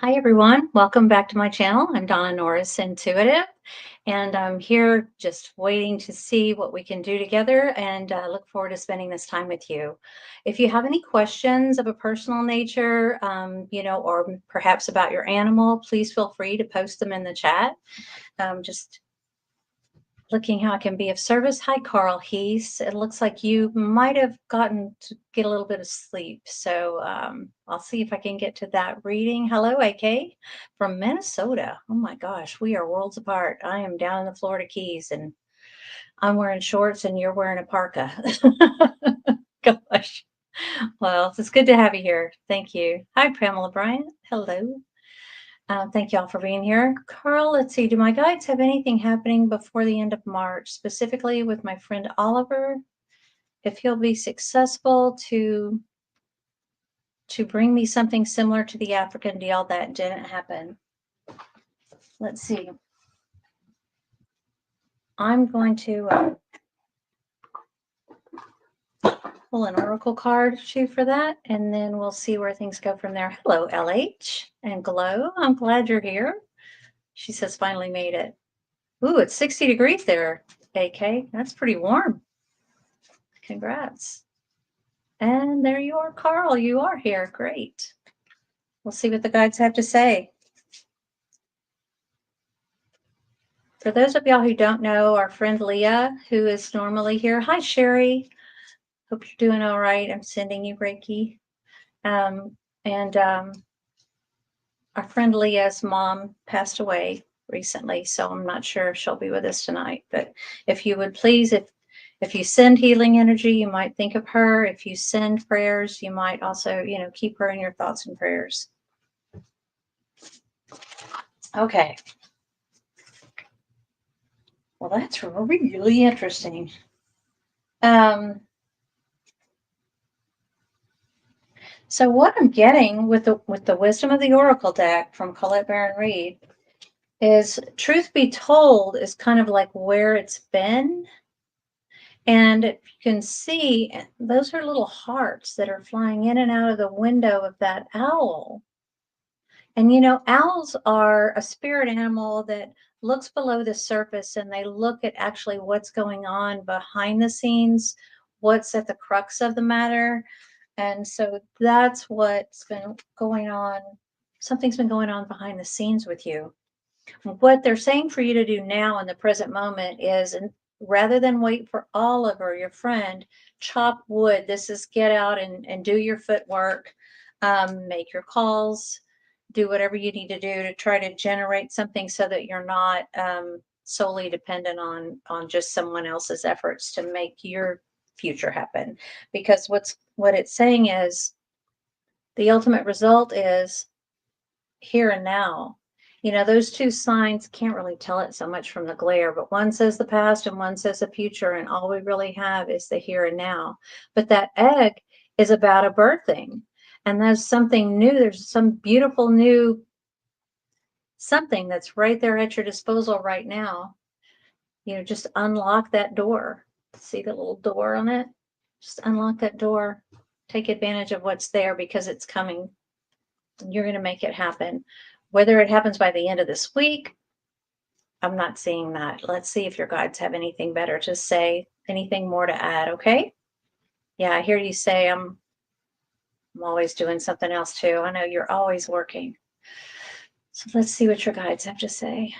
Hi, everyone. Welcome back to my channel. I'm Donna Norris, Intuitive, and I'm here just waiting to see what we can do together and look forward to spending this time with you. If you have any questions of a personal nature, or perhaps about your animal, please feel free to post them in the chat. Just looking how I can be of service. Hi, Carl Heath. It looks like you might have gotten to get a little bit of sleep. So I'll see if I can get to that reading. Hello, AK from Minnesota. Oh my gosh, we are worlds apart. I am down in the Florida Keys and I'm wearing shorts and you're wearing a parka. Gosh. Well, it's good to have you here. Thank you. Hi, Pamela Bryant. Hello. Thank you all for being here. Carl, let's see. Do my guides have anything happening before the end of March, specifically with my friend Oliver? If he'll be successful to bring me something similar to the African deal that didn't happen. Let's see. I'm going to pull an oracle card for that, and then we'll see where things go from there. Hello, LH and Glow. I'm glad you're here. She says finally made it. Ooh, it's 60 degrees there, AK. That's pretty warm. Congrats. And there you are, Carl. You are here. Great. We'll see what the guides have to say. For those of y'all who don't know, our friend Leah, who is normally here. Hi, Sherry. Hope you're doing all right. I'm sending you Reiki. Our friend Leah's mom passed away recently, so I'm not sure if she'll be with us tonight. But if you would please, if you send healing energy, you might think of her. If you send prayers, you might also, keep her in your thoughts and prayers. Okay. Well, that's really interesting. So what I'm getting with the Wisdom of the Oracle deck from Colette Baron Reed is, truth be told, is kind of like where it's been. And you can see those are little hearts that are flying in and out of the window of that owl. And owls are a spirit animal that looks below the surface, and they look at actually what's going on behind the scenes, what's at the crux of the matter. And so that's what's been going on. Something's been going on behind the scenes with you. What they're saying for you to do now in the present moment is, and rather than wait for Oliver, your friend, chop wood. This is get out and do your footwork, make your calls, do whatever you need to do to try to generate something so that you're not solely dependent on just someone else's efforts to make your future happen. Because what it's saying is the ultimate result is here and now. Those two signs can't really tell it so much from the glare, but one says the past and one says the future, and all we really have is the here and now. But that egg is about a birthing, and there's something new. There's some beautiful new something that's right there at your disposal right now. Just unlock that door. See the little door on it? Just unlock that door. Take advantage of what's there, because it's coming. You're going to make it happen. Whether it happens by the end of this week, I'm not seeing that. Let's see if your guides have anything better to say, anything more to add, okay? Yeah, I hear you say I'm always doing something else too. I know you're always working. So let's see what your guides have to say.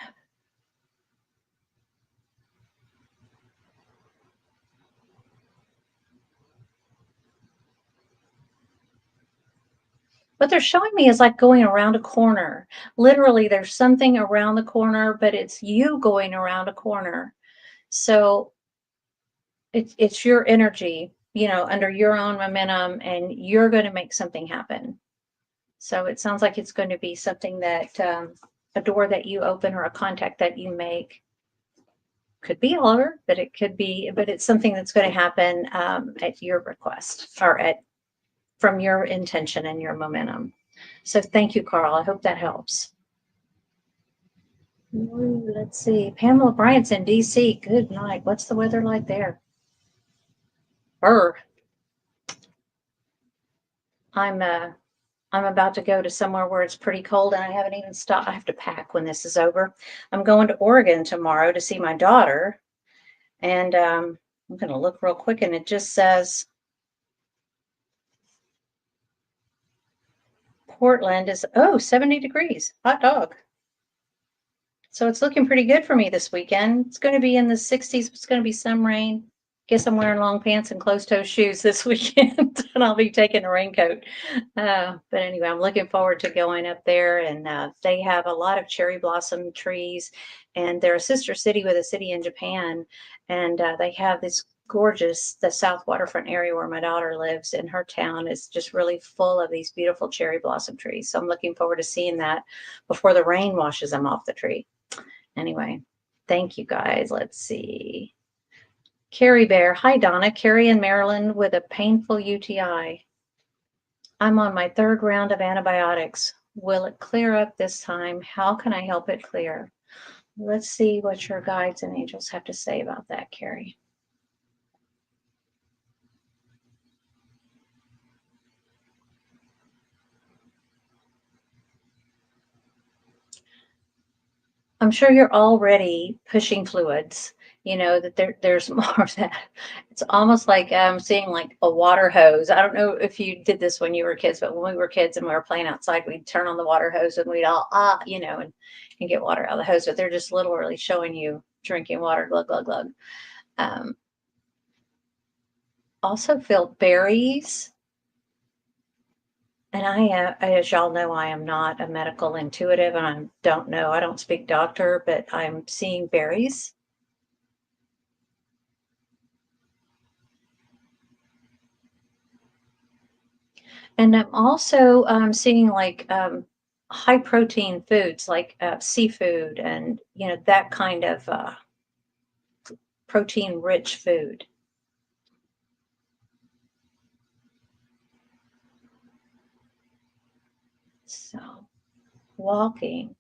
What they're showing me is like going around a corner. Literally, there's something around the corner, but it's you going around a corner. So it's your energy, under your own momentum, and you're going to make something happen. So it sounds like it's going to be something that a door that you open or a contact that you make. Could be Oliver, but it's something that's going to happen at your request, or from your intention and your momentum. So thank you, Carl. I hope that helps. Ooh, let's see. Pamela Bryant's in DC. Good night. What's the weather like there? I'm I'm about to go to somewhere where it's pretty cold and I haven't even stopped. I have to pack when this is over. I'm going to Oregon tomorrow to see my daughter. And I'm going to look real quick and it just says Portland is, 70 degrees. Hot dog. So it's looking pretty good for me this weekend. It's going to be in the 60s. It's going to be some rain. Guess I'm wearing long pants and closed-toe shoes this weekend, and I'll be taking a raincoat. But anyway, I'm looking forward to going up there, and they have a lot of cherry blossom trees, and they're a sister city with a city in Japan, and they have this gorgeous, the South Waterfront area where my daughter lives, and her town is just really full of these beautiful cherry blossom trees. So I'm looking forward to seeing that before the rain washes them off the tree. Anyway, thank you guys. Let's see. Carrie Bear. Hi, Donna. Carrie in Maryland with a painful UTI. I'm on my 3rd round of antibiotics. Will it clear up this time? How can I help it clear? Let's see what your guides and angels have to say about that, Carrie. I'm sure you're already pushing fluids. You know that there's more of that. It's almost like seeing like a water hose. I don't know if you did this when you were kids, but when we were kids and we were playing outside, we'd turn on the water hose and we'd all and get water out of the hose. But they're just literally showing you drinking water, glug glug glug. Also feel berries. And as y'all know, I am not a medical intuitive and I don't speak doctor, but I'm seeing berries. And I'm also seeing like high protein foods like seafood and, that kind of protein rich food. So walking.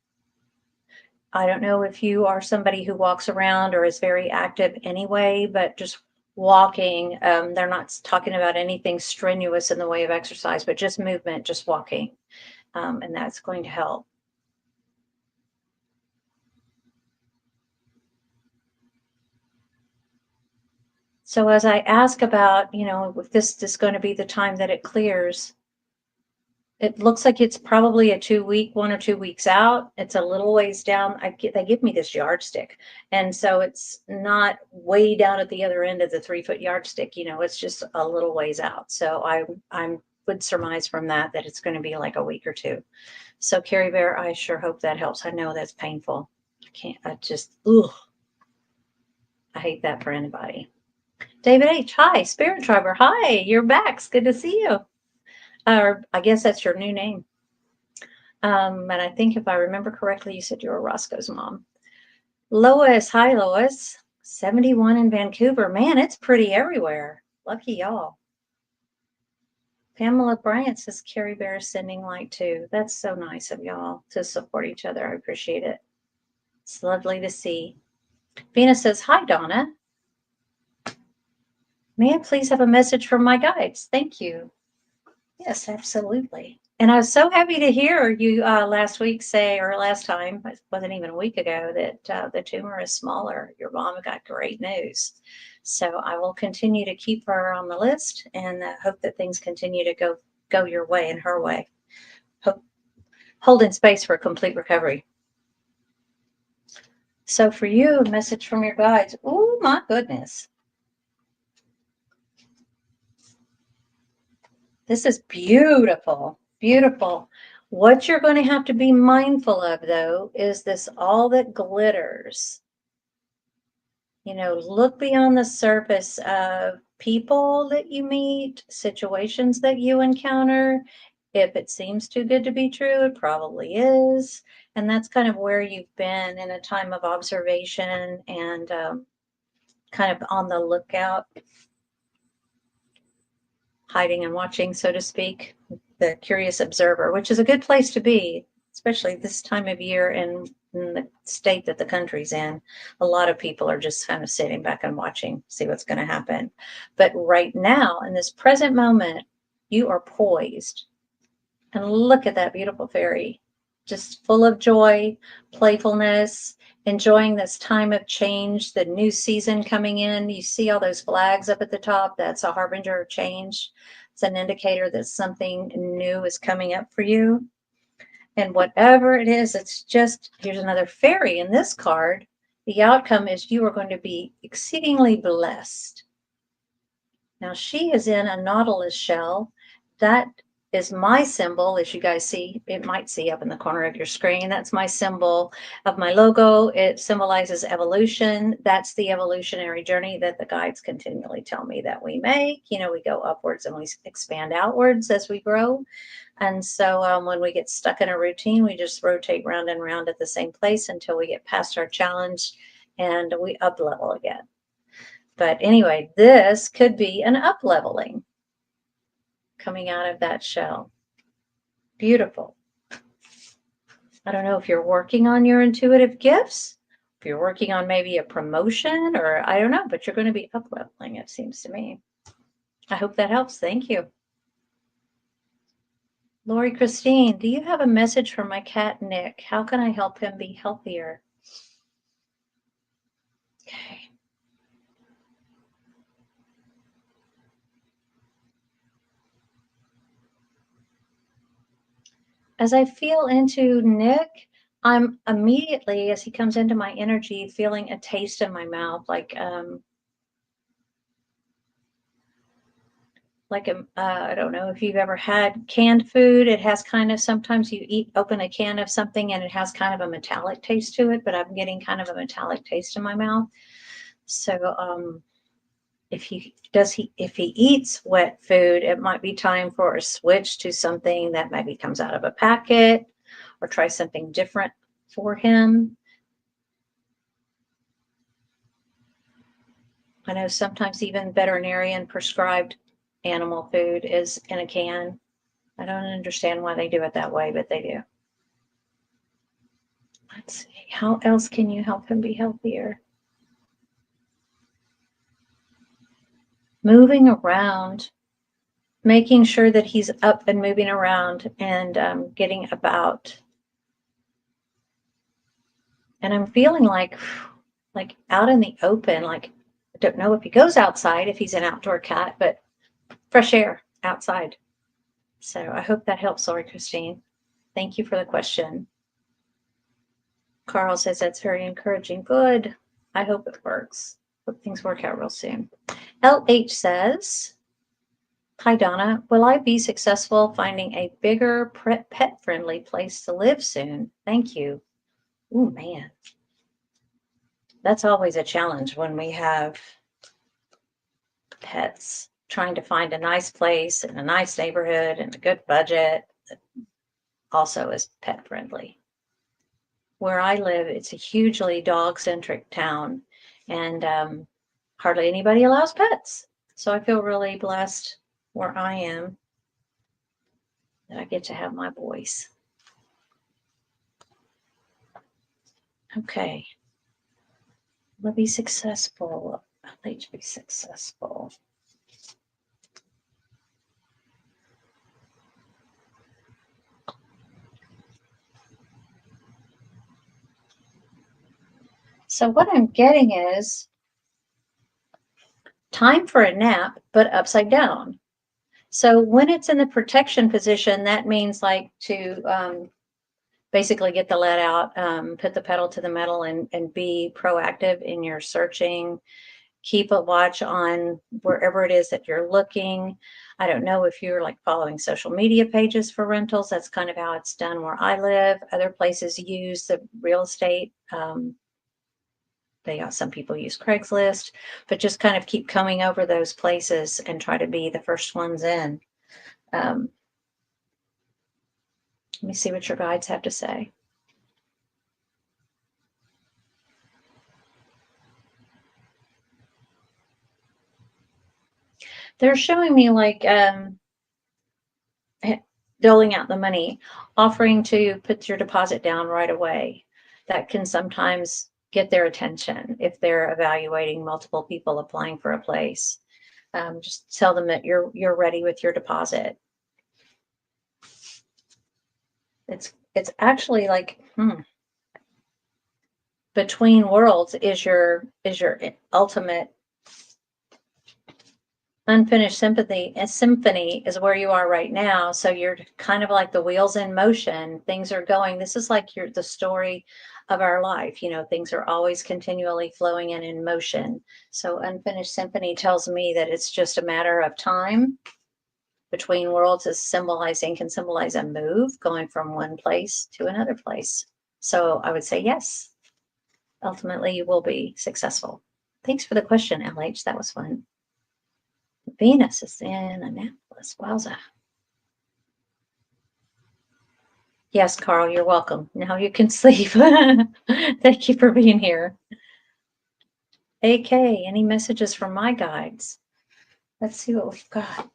I don't know if you are somebody who walks around or is very active anyway, but just walking, they're not talking about anything strenuous in the way of exercise, but just movement, just walking. And that's going to help. So as I ask about, if this is going to be the time that it clears, it looks like it's probably a 1 or 2 weeks out. It's a little ways down. They give me this yardstick. And so it's not way down at the other end of the 3-foot yardstick, it's just a little ways out. So I would surmise from that it's going to be like a week or 2. So Carrie Bear, I sure hope that helps. I know that's painful. I hate that for anybody. David H. Hi, Spirit Driver. Hi, you're back. It's good to see you. Or I guess that's your new name. And I think if I remember correctly, you said you were Roscoe's mom. Lois. Hi, Lois. 71 in Vancouver. Man, it's pretty everywhere. Lucky y'all. Pamela Bryant says Carrie Bear is sending light too. That's so nice of y'all to support each other. I appreciate it. It's lovely to see. Venus says, hi, Donna. May I please have a message from my guides? Thank you. Yes, absolutely. And I was so happy to hear you last time, it wasn't even a week ago, that the tumor is smaller. Your mom got great news. So I will continue to keep her on the list and hope that things continue to go your way and her way. Holding space for a complete recovery. So for you, a message from your guides. Oh, my goodness. This is beautiful, beautiful. What you're going to have to be mindful of, though, is this all that glitters. Look beyond the surface of people that you meet, situations that you encounter. If it seems too good to be true, it probably is. And that's kind of where you've been in a time of observation and kind of on the lookout. Hiding and watching, so to speak, the curious observer, which is a good place to be, especially this time of year in the state that the country's in. A lot of people are just kind of sitting back and watching, see what's going to happen. But right now, in this present moment, you are poised. And look at that beautiful fairy, just full of joy, playfulness, enjoying this time of change, the new season coming in. You see all those flags up at the top. That's a harbinger of change. It's an indicator that something new is coming up for you. And whatever it is, it's just, here's another fairy in this card. The outcome is you are going to be exceedingly blessed. Now she is in a nautilus shell. That is my symbol, as you guys see. It might see up in the corner of your screen. That's my symbol of my logo. It symbolizes evolution. That's the evolutionary journey that the guides continually tell me that we make. You know, we go upwards and we expand outwards as we grow. And so when we get stuck in a routine, we just rotate round and round at the same place until we get past our challenge and we up level again. But anyway, this could be an up leveling coming out of that shell. Beautiful. I don't know if you're working on your intuitive gifts, if you're working on maybe a promotion, or I don't know, but you're going to be up leveling, it seems to me. I hope that helps. Thank you. Lori Christine, do you have a message for my cat, Nick? How can I help him be healthier? Okay. As I feel into Nick, I'm immediately, as he comes into my energy, feeling a taste in my mouth, like I don't know if you've ever had canned food. It has kind of, sometimes you open a can of something and it has kind of a metallic taste to it, but I'm getting kind of a metallic taste in my mouth. So if he eats wet food, it might be time for a switch to something that maybe comes out of a packet, or try something different for him. I know sometimes even veterinarian prescribed animal food is in a can. I don't understand why they do it that way, but they do. Let's see, how else can you help him be healthier? Moving around, making sure that he's up and moving around and getting about. And I'm feeling like out in the open, like I don't know if he goes outside, if he's an outdoor cat, but fresh air outside. So I hope that helps, Lori Christine. Thank you for the question. Carl says that's very encouraging. Good. I hope it works. Hope things work out real soon. LH says, hi, Donna. Will I be successful finding a bigger pet-friendly place to live soon? Thank you. Oh, man. That's always a challenge when we have pets, trying to find a nice place in a nice neighborhood and a good budget that also is pet-friendly. Where I live, it's a hugely dog-centric town, and hardly anybody allows pets. So I feel really blessed where I am that I get to have my boys. Okay. Will be successful. I'd like to be successful. So what I'm getting is time for a nap, but upside down. So when it's in the protection position, that means like to basically get the lead out, put the pedal to the metal, and be proactive in your searching. Keep a watch on wherever it is that you're looking. I don't know if you're like following social media pages for rentals. That's kind of how it's done where I live. Other places use the real estate. Some people use Craigslist, but just kind of keep coming over those places and try to be the first ones in. Let me see what your guides have to say. They're showing me like doling out the money, offering to put your deposit down right away. That can sometimes get their attention if they're evaluating multiple people applying for a place. Just tell them that you're ready with your deposit. It's actually like, between worlds is your ultimate unfinished symphony is where you are right now. So you're kind of like the wheels in motion. Things are going. This is like the story of our life. You know, things are always continually flowing and in motion. So unfinished symphony tells me that it's just a matter of time. Between worlds can symbolize a move going from one place to another place. So I would say yes. Ultimately, you will be successful. Thanks for the question, LH. That was fun. Venus is in Annapolis. Wowza. Yes, Carl, you're welcome. Now you can sleep. Thank you for being here. AK, any messages from my guides? Let's see what we've got.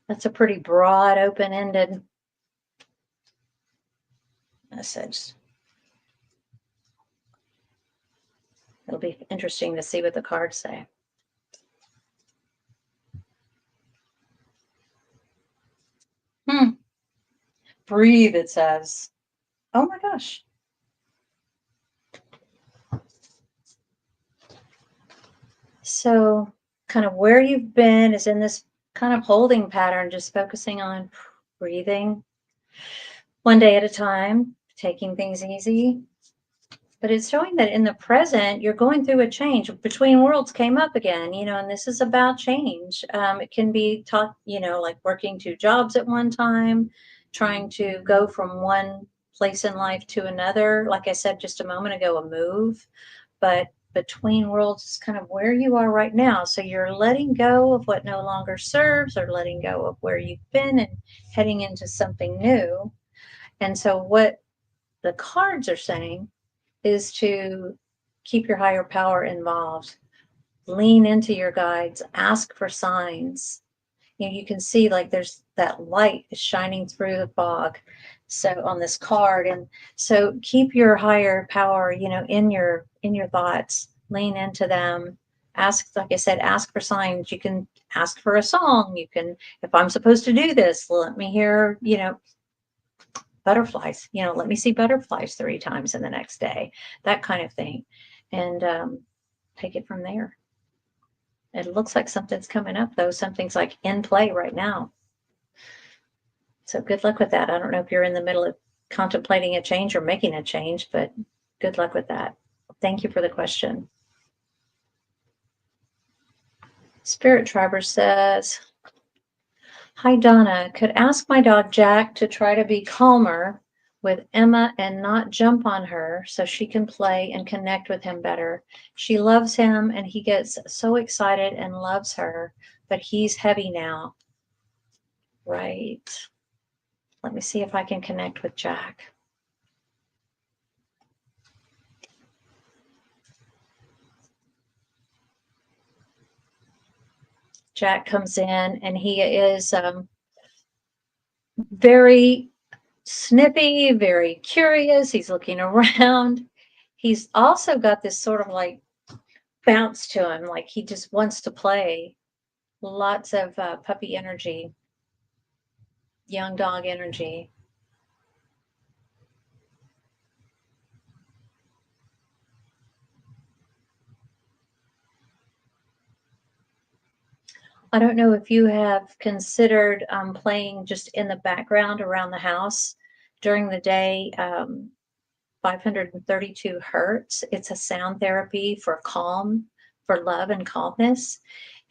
That's a pretty broad, open-ended message. It'll be interesting to see what the cards say. Breathe, it says. Oh my gosh. So kind of where you've been is in this kind of holding pattern, just focusing on breathing one day at a time, taking things easy. But it's showing that in the present, you're going through a change. Between worlds came up again, and this is about change. It can be taught, like working 2 jobs at one time, trying to go from one place in life to another. Like I said just a moment ago, a move. But between worlds is kind of where you are right now. So you're letting go of what no longer serves, or letting go of where you've been and heading into something new. And so what the cards are saying is to keep your higher power involved. Lean into your guides, ask for signs. You can see like there's that light is shining through the fog. So on this card, and so keep your higher power, in your thoughts, lean into them. Ask, like I said, ask for signs. You can ask for a song. You can, if I'm supposed to do this, let me hear, butterflies, let me see butterflies 3 times in the next day, that kind of thing. And take it from there. It looks like something's coming up, though. Something's like in play right now. So good luck with that. I don't know if you're in the middle of contemplating a change or making a change, but good luck with that. Thank you for the question. Spirit Triber says, hi, Donna. Could ask my dog Jack to try to be calmer with Emma and not jump on her so she can play and connect with him better. She loves him and he gets so excited and loves her, but he's heavy now. Right. Let me see if I can connect with Jack. Jack comes in and he is very snippy, very curious. He's looking around. He's also got this sort of like bounce to him, like he just wants to play. Lots of puppy energy, young dog energy. I don't know if you have considered playing just in the background around the house during the day. 532 hertz. It's a sound therapy for calm, for love and calmness.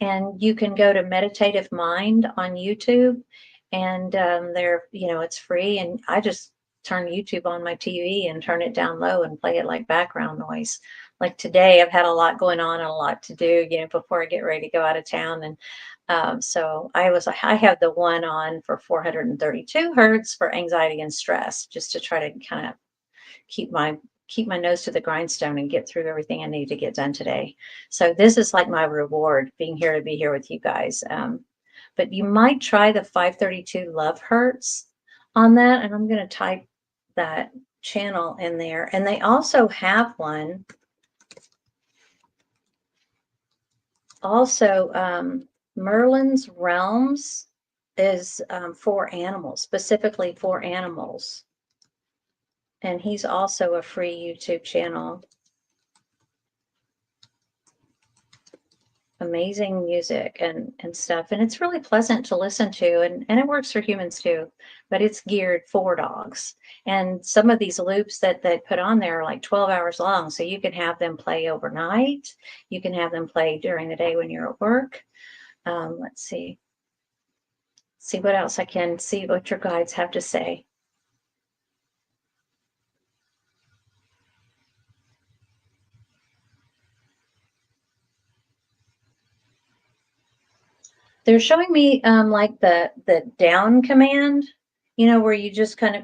And you can go to Meditative Mind on YouTube, and it's free. And I just turn YouTube on my TV and turn it down low and play it like background noise. Like today, I've had a lot going on and a lot to do, before I get ready to go out of town. And so I have the one on for 432 hertz for anxiety and stress, just to try to kind of keep my nose to the grindstone and get through everything I need to get done today. So this is like my reward, being here to be here with you guys. But you might try the 532 love hertz on that. And I'm going to type that channel in there. And they also have one. Also, Merlin's Realms is for animals, specifically for animals. And he's also a free YouTube channel. Amazing music and stuff. And it's really pleasant to listen to, and it works for humans too, but it's geared for dogs. And some of these loops that they put on there are like 12 hours long. So you can have them play overnight. You can have them play during the day when you're at work. Let's see what else I can see what your guides have to say. They're showing me like the down command, you know, where you just kind of,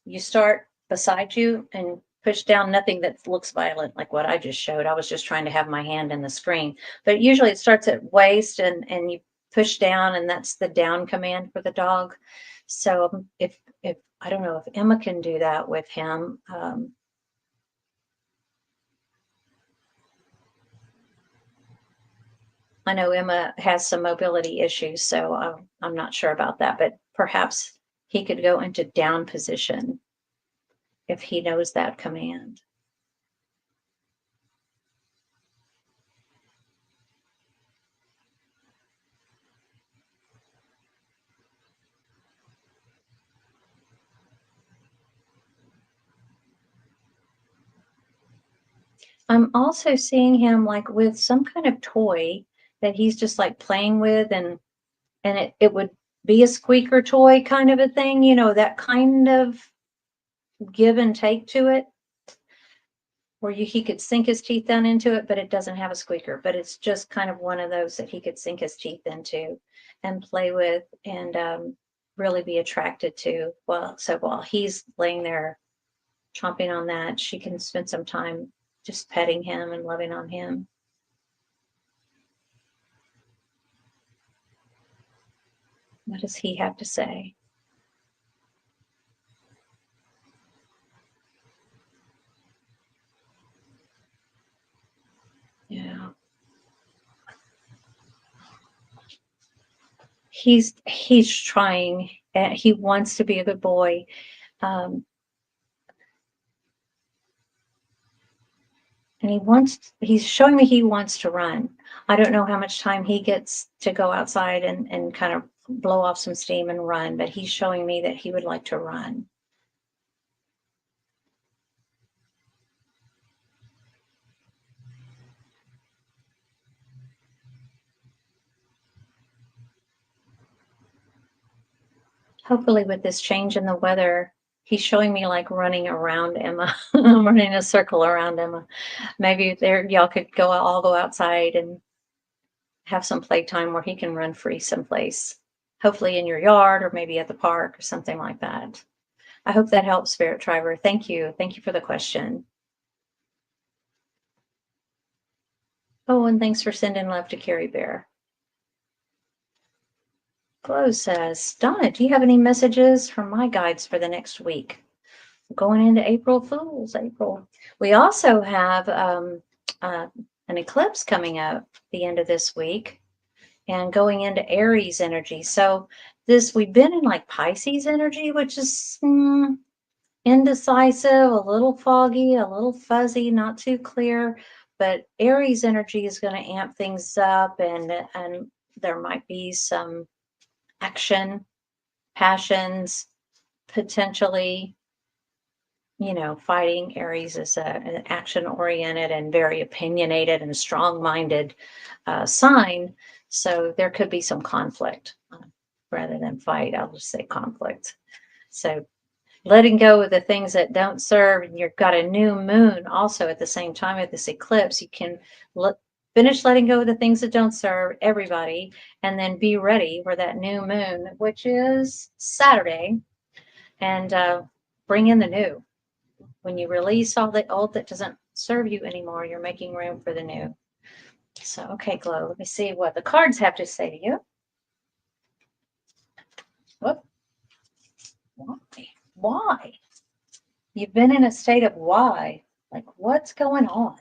you start beside you and push down, nothing that looks violent like what I just showed. I was just trying to have my hand in the screen. But usually it starts at waist and you push down, and that's the down command for the dog. So if I don't know if Emma can do that with him. I know Emma has some mobility issues, so I'm not sure about that, but perhaps he could go into down position if he knows that command. I'm also seeing him like with some kind of toy that he's just like playing with, and it would be a squeaker toy kind of a thing, you know, that kind of give and take to it, where he could sink his teeth down into it, but it doesn't have a squeaker, but it's just kind of one of those that he could sink his teeth into and play with and really be attracted to. Well, so while he's laying there chomping on that, she can spend some time just petting him and loving on him. What does he have to say? Yeah. He's trying, and he wants to be a good boy. And he's showing me he wants to run. I don't know how much time he gets to go outside and kind of blow off some steam and run, but he's showing me that he would like to run. Hopefully with this change in the weather, he's showing me like running around Emma. I'm running a circle around Emma. Maybe there y'all could all go outside and have some playtime where he can run free someplace, hopefully in your yard or maybe at the park or something like that. I hope that helps, Spirit Driver. Thank you. Thank you for the question. Oh, and thanks for sending love to Carrie Bear. Glow says, Donna, do you have any messages from my guides for the next week? Going into April Fool's, April. We also have an eclipse coming up the end of this week and going into Aries energy. So we've been in like Pisces energy, which is indecisive, a little foggy, a little fuzzy, not too clear. But Aries energy is going to amp things up, and there might be some action, passions, potentially, you know, fighting. Aries is an action-oriented and very opinionated and strong-minded sign. So there could be some conflict rather than fight. I'll just say conflict. So letting go of the things that don't serve, and you've got a new moon also at the same time of this eclipse. You can finish letting go of the things that don't serve everybody, and then be ready for that new moon, which is Saturday, and bring in the new. When you release all the old that doesn't serve you anymore, you're making room for the new. So, okay, Glow, let me see what the cards have to say to you. Whoop. Why? You've been in a state of why. Like, what's going on?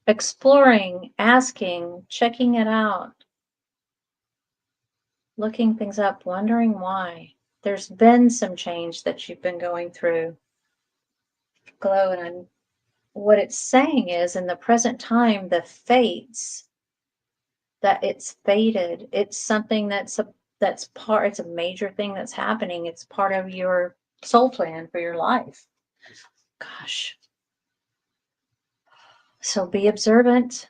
exploring, asking, checking it out, looking things up, wondering why. There's been some change that you've been going through. Glow, and what it's saying is in the present time, the fates, that it's fated. It's something it's a major thing that's happening. It's part of your soul plan for your life. Gosh. So be observant.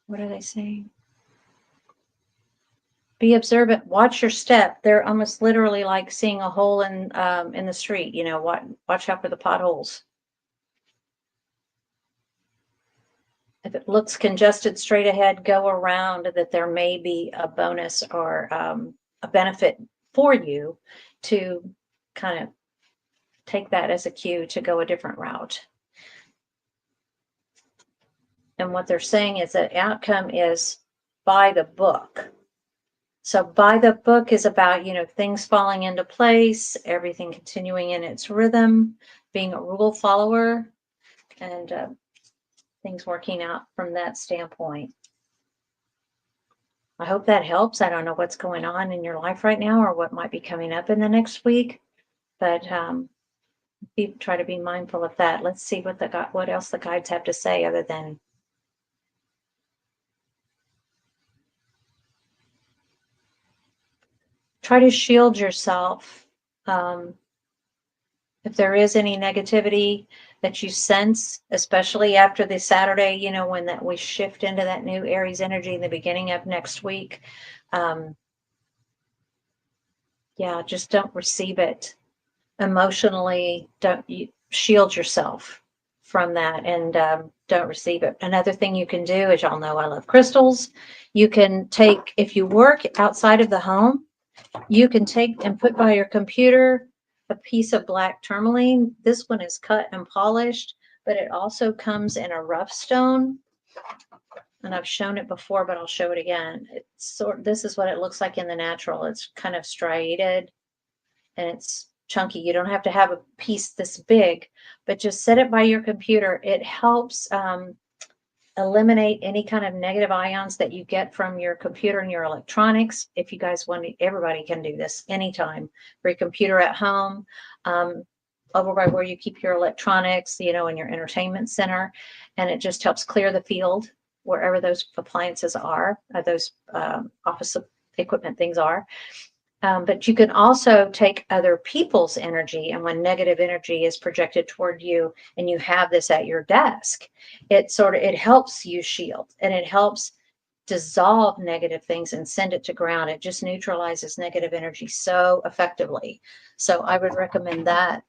What are they saying? Be observant. Watch your step. They're almost literally like seeing a hole in the street. You know, watch out for the potholes. If it looks congested straight ahead, go around, that there may be a bonus or a benefit for you to kind of take that as a cue to go a different route. And what they're saying is that outcome is by the book. So by the book is about, you know, things falling into place, everything continuing in its rhythm, being a rule follower, and things working out from that standpoint. I hope that helps. I don't know what's going on in your life right now or what might be coming up in the next week, but try to be mindful of that. Let's see what else the guides have to say other than try to shield yourself. If there is any negativity that you sense, especially after the Saturday, you know, when we shift into that new Aries energy in the beginning of next week, yeah, just don't receive it emotionally. Don't shield yourself from that, and don't receive it. Another thing you can do, as y'all know, I love crystals. You can take, if you work outside of the home, you can take and put by your computer a piece of black tourmaline. This one is cut and polished, but it also comes in a rough stone. And I've shown it before, but I'll show it again. This is what it looks like in the natural. It's kind of striated and it's chunky. You don't have to have a piece this big, but just set it by your computer. It helps eliminate any kind of negative ions that you get from your computer and your electronics. If you guys want to, everybody can do this anytime for your computer at home, over by where you keep your electronics, you know, in your entertainment center. And it just helps clear the field wherever those appliances are, those office equipment things are. But you can also take other people's energy, and when negative energy is projected toward you and you have this at your desk, it helps you shield, and it helps dissolve negative things and send it to ground. It just neutralizes negative energy so effectively. So I would recommend that.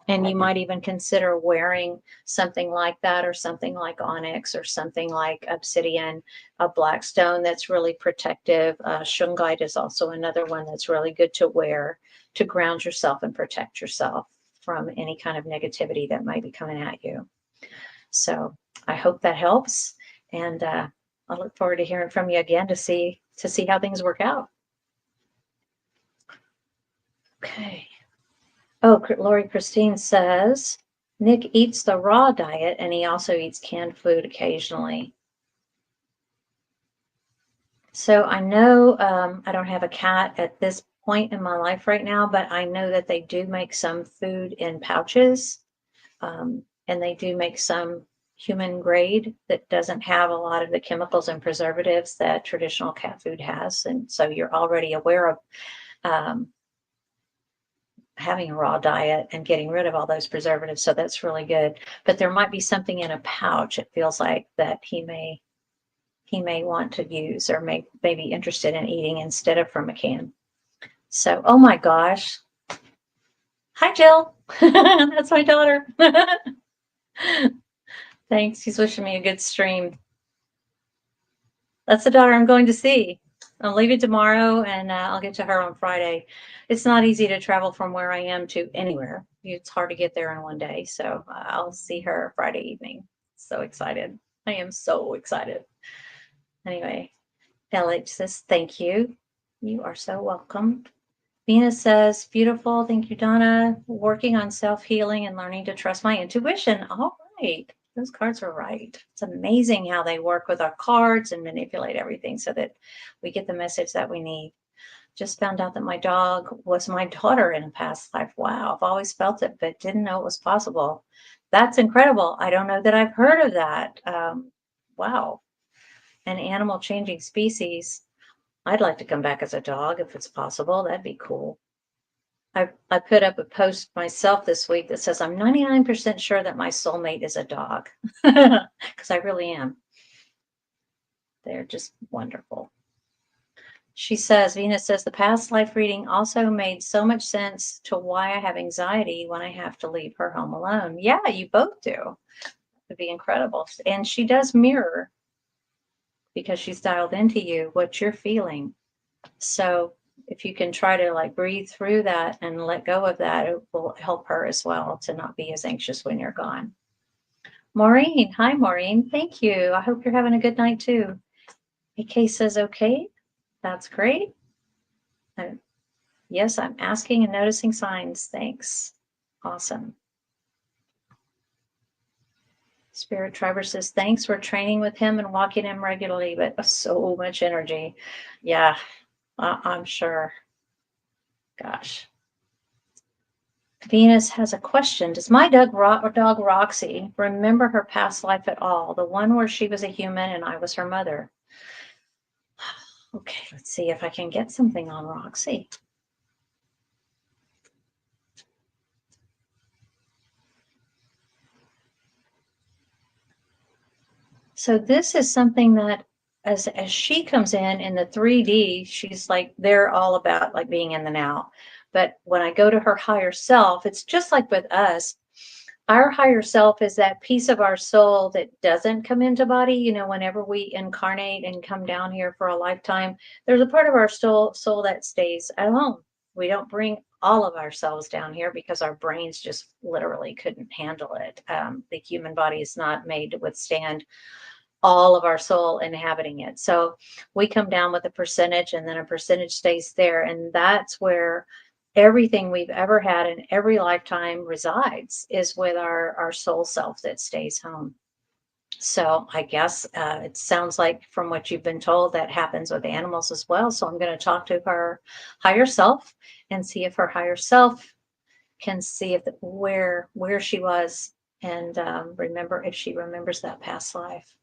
And you might even consider wearing something like that, or something like onyx, or something like obsidian, a black stone that's really protective. Shungite is also another one that's really good to wear to ground yourself and protect yourself from any kind of negativity that might be coming at you. So I hope that helps. And I look forward to hearing from you again to see how things work out. Okay. Oh, Lori Christine says, Nick eats the raw diet and he also eats canned food occasionally. So I know I don't have a cat at this point in my life right now, but I know that they do make some food in pouches, and they do make some human grade that doesn't have a lot of the chemicals and preservatives that traditional cat food has. And so you're already aware of having a raw diet and getting rid of all those preservatives. So that's really good. But there might be something in a pouch, it feels like, that he may want to use, or may be interested in eating instead of from a can. So, oh my gosh. Hi, Jill. That's my daughter. Thanks. She's wishing me a good stream. That's the daughter I'm going to see. I'll leave it tomorrow, and I'll get to her on Friday. It's not easy to travel from where I am to anywhere. It's hard to get there in one day. So I'll see her Friday evening. So excited. I am so excited. Anyway, LH says, thank you. You are so welcome. Venus says, beautiful. Thank you, Donna. Working on self-healing and learning to trust my intuition. All right. Those cards are right. It's amazing how they work with our cards and manipulate everything so that we get the message that we need. Just found out that my dog was my daughter in a past life. Wow, I've always felt it, but didn't know it was possible. That's incredible. I don't know that I've heard of that. Wow. An animal changing species. I'd like to come back as a dog if it's possible. That'd be cool. I put up a post myself this week that says I'm 99% sure that my soulmate is a dog because I really am. They're just wonderful. She says, Venus says, the past life reading also made so much sense to why I have anxiety when I have to leave her home alone. Yeah, you both do. It'd be incredible. And she does mirror because she's dialed into you what you're feeling. So if you can try to like breathe through that and let go of that, it will help her as well to not be as anxious when you're gone. Maureen, hi Maureen, thank you. I hope you're having a good night too. AK says, okay, that's great. Yes, I'm asking and noticing signs. Thanks. Awesome. Spirit Triber says, thanks. We're training with him and walking him regularly, but so much energy. Yeah, I'm sure. Gosh. Venus has a question. Does my dog Roxy remember her past life at all? The one where she was a human and I was her mother. Okay, let's see if I can get something on Roxy. So this is something that as she comes in the 3D, she's like, they're all about like being in the now. But when I go to her higher self, it's just like with us. Our higher self is that piece of our soul that doesn't come into body. You know, whenever we incarnate and come down here for a lifetime, there's a part of our soul that stays at home. We don't bring all of ourselves down here because our brains just literally couldn't handle it. The human body is not made to withstand all of our soul inhabiting it. So we come down with a percentage and then a percentage stays there. And that's where everything we've ever had in every lifetime resides, is with our soul self that stays home. So I guess it sounds like from what you've been told that happens with animals as well. So I'm going to talk to her higher self and see if her higher self can see if where she was and remember if she remembers that past life.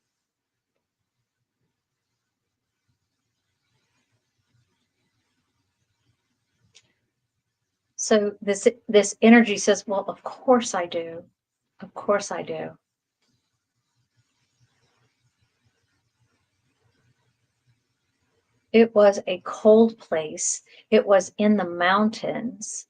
So this energy says, well, of course I do. Of course I do. It was a cold place. It was in the mountains.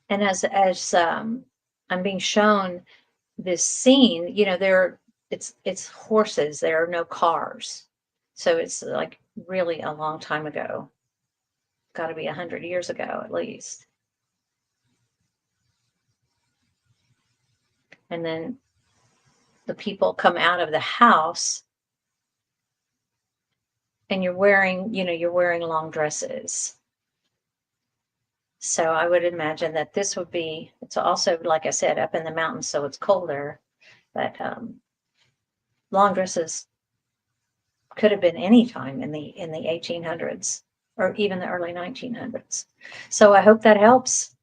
And as I'm being shown this scene, you know, it's horses. There are no cars. So it's like really a long time ago. Got to be 100 years ago at least. And then the people come out of the house and you're wearing long dresses. So I would imagine that this would be, it's also, like I said, up in the mountains, so it's colder, but long dresses could have been any time in the 1800s or even the early 1900s. So I hope that helps.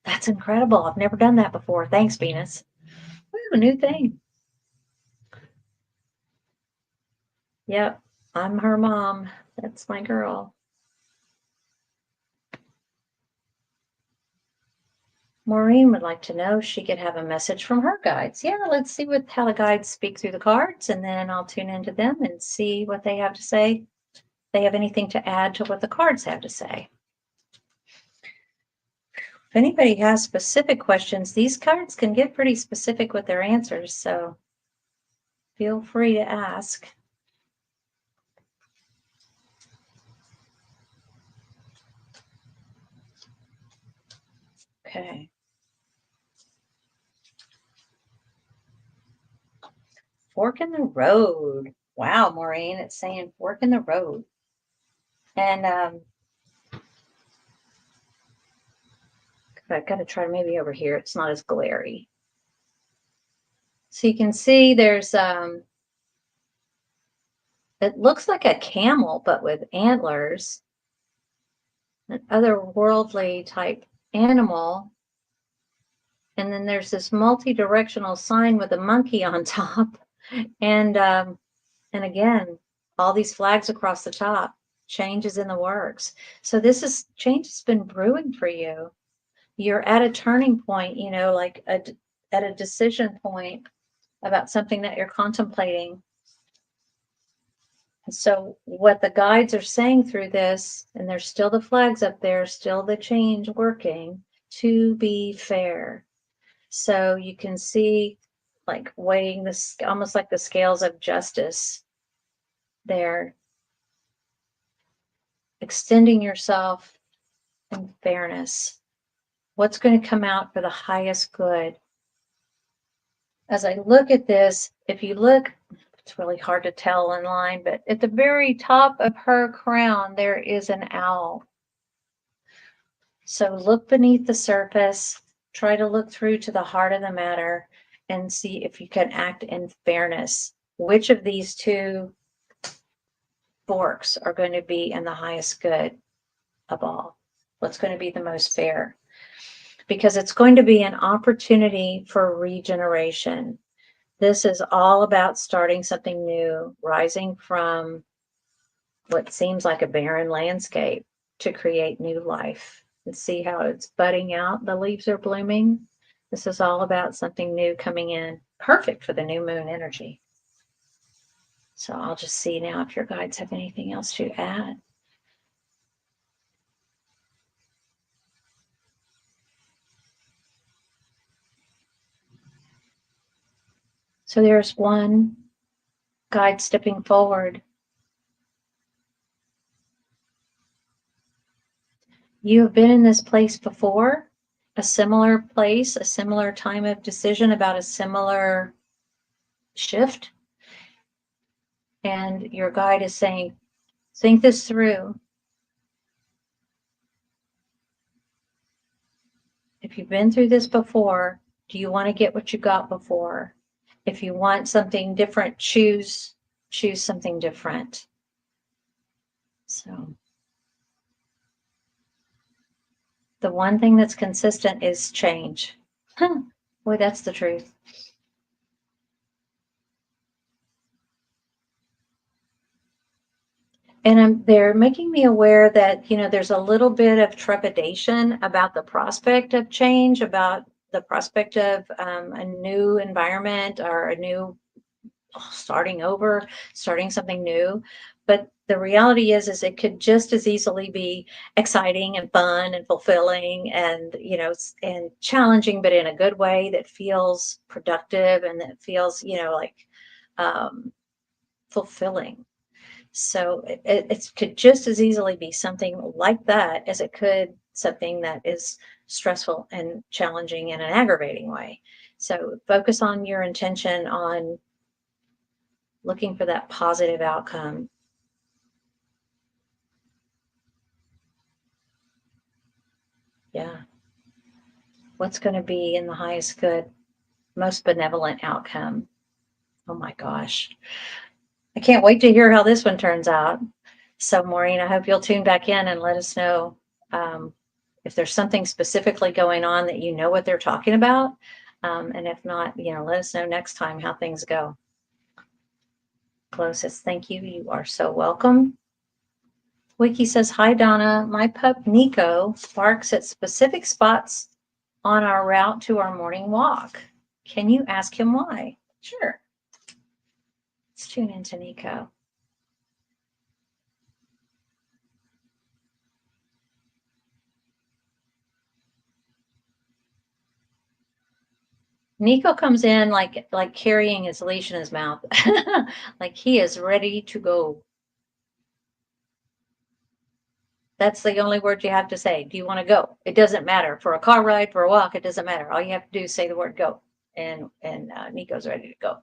That's incredible. I've never done that before. Thanks, Venus. Ooh, a new thing. Yep, I'm her mom. That's my girl. Maureen would like to know if she could have a message from her guides. Yeah, let's see how the guides speak through the cards, and then I'll tune into them and see what they have to say. If they have anything to add to what the cards have to say. If anybody has specific questions, these cards can get pretty specific with their answers, so feel free to ask. Okay. Fork in the road. Wow, Maureen, it's saying fork in the road. And I've got to try maybe over here. It's not as glary. So you can see there's it looks like a camel, but with antlers, an otherworldly type animal. And then there's this multi-directional sign with a monkey on top. And again, all these flags across the top. Change is in the works. So change has been brewing for you. You're at a turning point, you know, like at a decision point about something that you're contemplating. And so what the guides are saying through this, and there's still the flags up there, still the change working, to be fair. So you can see like weighing this, almost like the scales of justice there, extending yourself in fairness. What's going to come out for the highest good? As I look at this, if you look, it's really hard to tell in line, but at the very top of her crown, there is an owl. So look beneath the surface, try to look through to the heart of the matter and see if you can act in fairness. Which of these two forks are going to be in the highest good of all? What's going to be the most fair? Because it's going to be an opportunity for regeneration. This is all about starting something new, rising from what seems like a barren landscape to create new life. And see how it's budding out. The leaves are blooming. This is all about something new coming in. Perfect for the new moon energy. So I'll just see now if your guides have anything else to add. So there's one guide stepping forward. You have been in this place before, a similar place, a similar time of decision about a similar shift. And your guide is saying, think this through. If you've been through this before, do you want to get what you got before? If you want something different, choose something different. So the one thing that's consistent is change. Boy, that's the truth. And they're making me aware that, you know, there's a little bit of trepidation about the prospect of change, about the prospect of a new environment or a new starting over, starting something new. But the reality is it could just as easily be exciting and fun and fulfilling and, you know, and challenging, but in a good way that feels productive and that feels, you know, like fulfilling. So it could just as easily be something like that as it could something that is stressful and challenging in an aggravating way. So focus on your intention on looking for that positive outcome. Yeah. What's going to be in the highest good, most benevolent outcome? Oh my gosh. I can't wait to hear how this one turns out. So Maureen, I hope you'll tune back in and let us know if there's something specifically going on that you know what they're talking about. And if not, you know, let us know next time how things go. Chloe says, thank you. You are so welcome. Wiki says, hi, Donna. My pup, Nico, barks at specific spots on our route to our morning walk. Can you ask him why? Sure. Let's tune into Nico. Nico comes in like carrying his leash in his mouth, like he is ready to go. That's the only word you have to say. Do you want to go? It doesn't matter. For a car ride, for a walk, it doesn't matter. All you have to do is say the word go, and Nico's ready to go.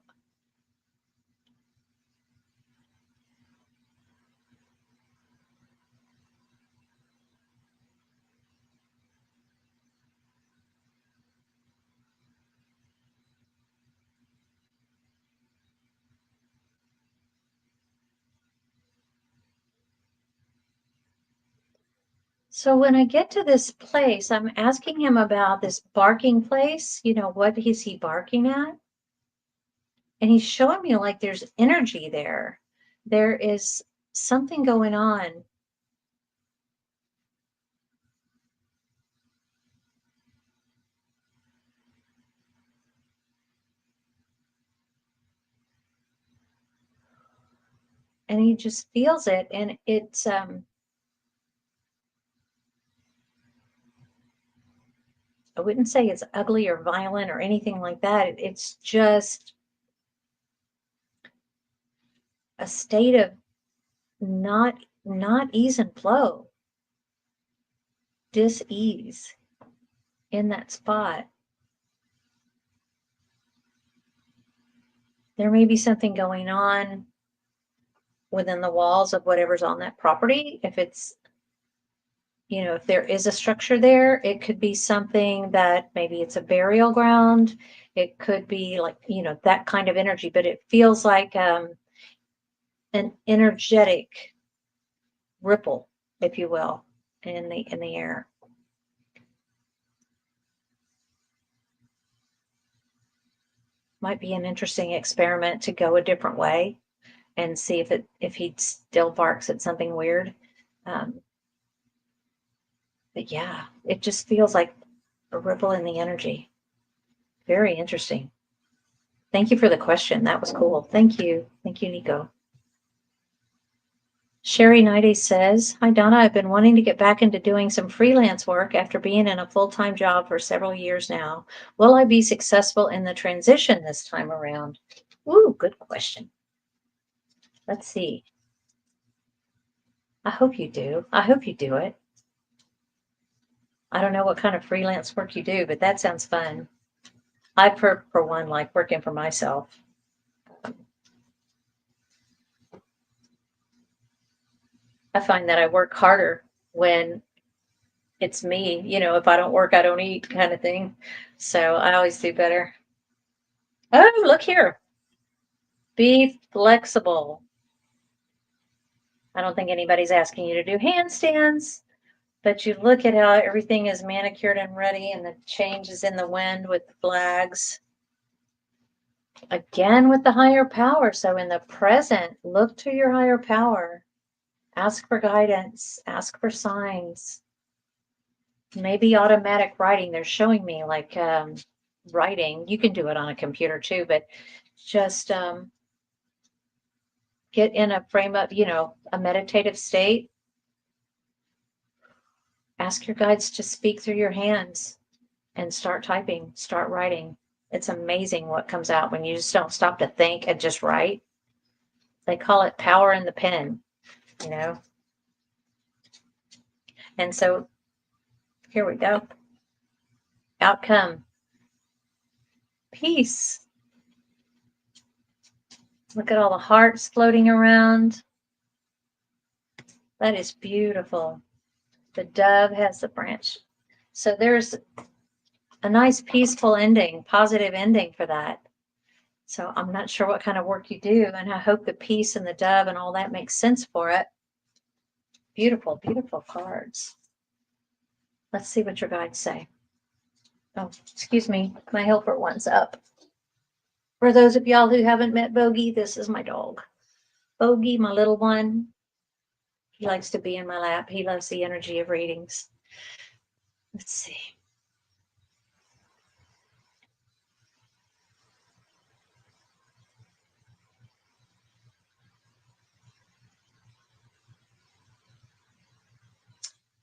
So when I get to this place, I'm asking him about this barking place. What is he barking at? And he's showing me like there's energy there. There is something going on. And he just feels it. And it's, I wouldn't say it's ugly or violent or anything like that. It's just a state of not ease and flow, dis-ease in that spot. There may be something going on within the walls of whatever's on that property. If it's, if there is a structure there, it could be something that maybe it's a burial ground. It could be like, that kind of energy, but it feels like an energetic ripple, if you will, in the air. Might be an interesting experiment to go a different way and see if he still barks at something weird. But yeah, it just feels like a ripple in the energy. Very interesting. Thank you for the question. That was cool. Thank you. Thank you, Nico. Sherry Nighty says, hi, Donna. I've been wanting to get back into doing some freelance work after being in a full-time job for several years now. Will I be successful in the transition this time around? Ooh, good question. Let's see. I hope you do. I hope you do it. I don't know what kind of freelance work you do, but that sounds fun. I, for one, like working for myself. I find that I work harder when it's me. If I don't work, I don't eat kind of thing. So I always do better. Oh, look here. Be flexible. I don't think anybody's asking you to do handstands, but you look at how everything is manicured and ready, and the change is in the wind with the flags. Again, with the higher power. So in the present, look to your higher power. Ask for guidance. Ask for signs. Maybe automatic writing. They're showing me like writing. You can do it on a computer too, but just get in a frame of, a meditative state. Ask your guides to speak through your hands and start typing, start writing. It's amazing what comes out when you just don't stop to think and just write. They call it power in the pen, And so here we go. Outcome. Peace. Look at all the hearts floating around. That is beautiful. The dove has the branch. So there's a nice peaceful ending, positive ending for that. So I'm not sure what kind of work you do, and I hope the peace and the dove and all that makes sense for it. Beautiful, beautiful cards. Let's see what your guides say. Oh, excuse me, my helper one's up. For those of y'all who haven't met Bogey, this is my dog. Bogey, my little one. He likes to be in my lap. He loves the energy of readings. Let's see.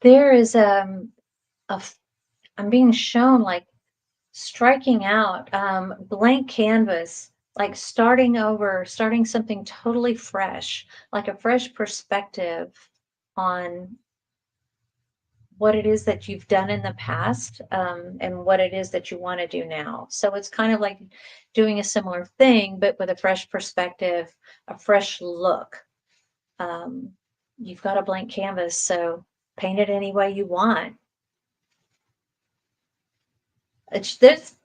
There is I'm being shown like striking out, blank canvas, like starting over, starting something totally fresh, like a fresh perspective on what it is that you've done in the past, and what it is that you want to do now. So it's kind of like doing a similar thing, but with a fresh perspective, a fresh look. You've got a blank canvas, so paint it any way you want. It's this,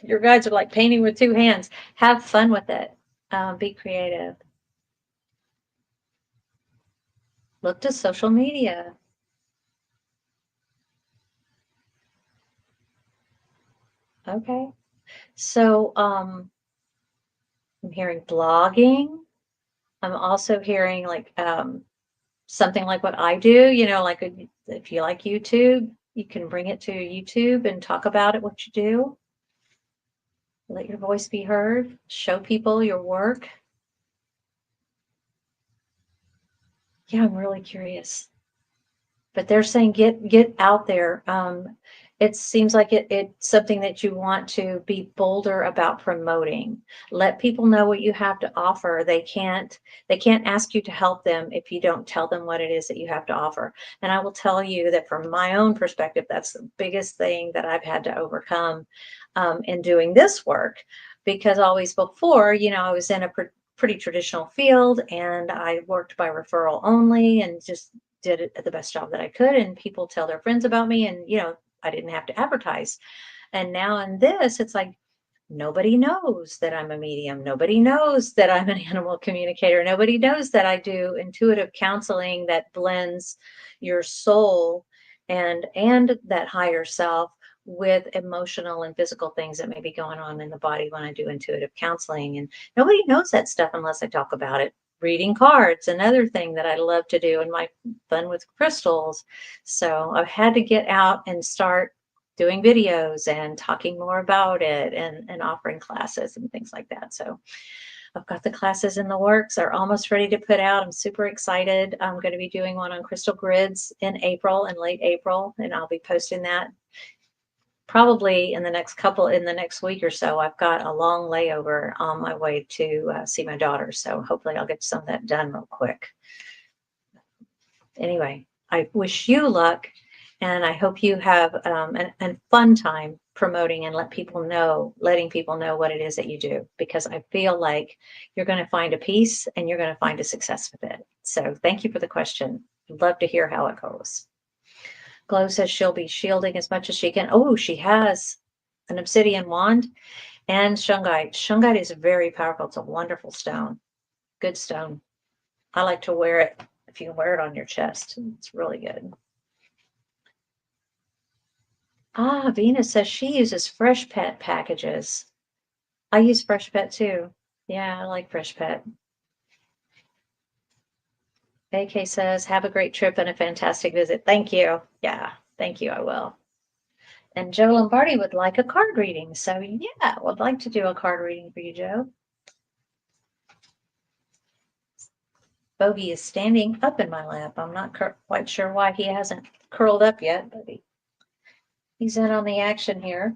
your guides are like painting with two hands. Have fun with it. Be creative. Look to social media. Okay. So, I'm hearing blogging. I'm also hearing like something like what I do, like if you like YouTube, you can bring it to YouTube and talk about it, what you do. Let your voice be heard. Show people your work. Yeah, I'm really curious. But they're saying get out there. It seems like it's something that you want to be bolder about promoting. Let people know what you have to offer. They can't ask you to help them if you don't tell them what it is that you have to offer. And I will tell you that from my own perspective, that's the biggest thing that I've had to overcome in doing this work. Because always before, I was in a pretty traditional field and I worked by referral only and just did it the best job that I could. And people tell their friends about me, and I didn't have to advertise. And now in this, it's like nobody knows that I'm a medium. Nobody knows that I'm an animal communicator. Nobody knows that I do intuitive counseling that blends your soul and that higher self with emotional and physical things that may be going on in the body when I do intuitive counseling. And nobody knows that stuff unless I talk about it. Reading cards, another thing that I love to do, and my fun with crystals. So I've had to get out and start doing videos and talking more about it and offering classes and things like that. So I've got the classes in the works. They're almost ready to put out. I'm super excited. I'm going to be doing one on crystal grids in late April, and I'll be posting that probably in the next week or so. I've got a long layover on my way to see my daughter. So hopefully I'll get some of that done real quick. Anyway, I wish you luck, and I hope you have a fun time promoting and letting people know what it is that you do, because I feel like you're going to find a peace and you're going to find a success with it. So thank you for the question. I'd love to hear how it goes. Glow says she'll be shielding as much as she can. Oh, she has an obsidian wand and shungite. Shungite is very powerful. It's a wonderful stone. Good stone. I like to wear it. If you wear it on your chest, it's really good. Venus says she uses Fresh Pet packages. I use Fresh Pet too. Yeah, I like Fresh Pet. AK says, have a great trip and a fantastic visit. Thank you. Yeah, thank you. I will. And Joe Lombardi would like a card reading. So yeah, would like to do a card reading for you, Joe. Bogey is standing up in my lap. I'm not quite sure why he hasn't curled up yet, but he's in on the action here.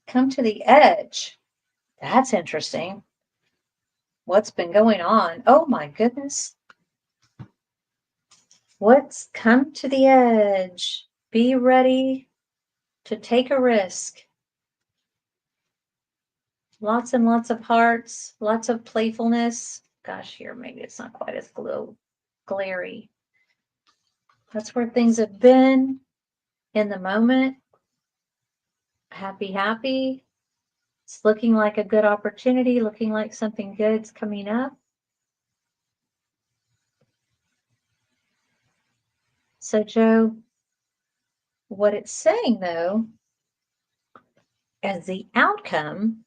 Come to the edge. That's interesting. What's been going on? Oh my goodness. What's come to the edge? Be ready to take a risk. Lots and lots of hearts, lots of playfulness. Gosh, here, maybe it's not quite as glary. That's where things have been in the moment. Happy. It's looking like a good opportunity, looking like something good's coming up. So, Joe, what it's saying, though, as the outcome,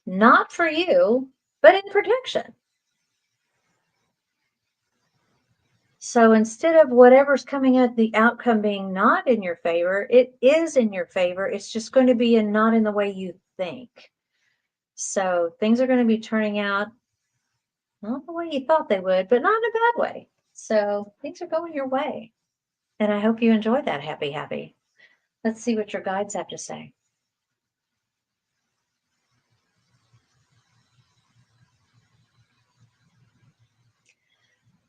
not for you, but in protection. So instead of whatever's coming at the outcome being not in your favor, it is in your favor. It's just going to be not in the way you think. So things are going to be turning out not the way you thought they would, but not in a bad way. So things are going your way. And I hope you enjoy that. Happy. Let's see what your guides have to say.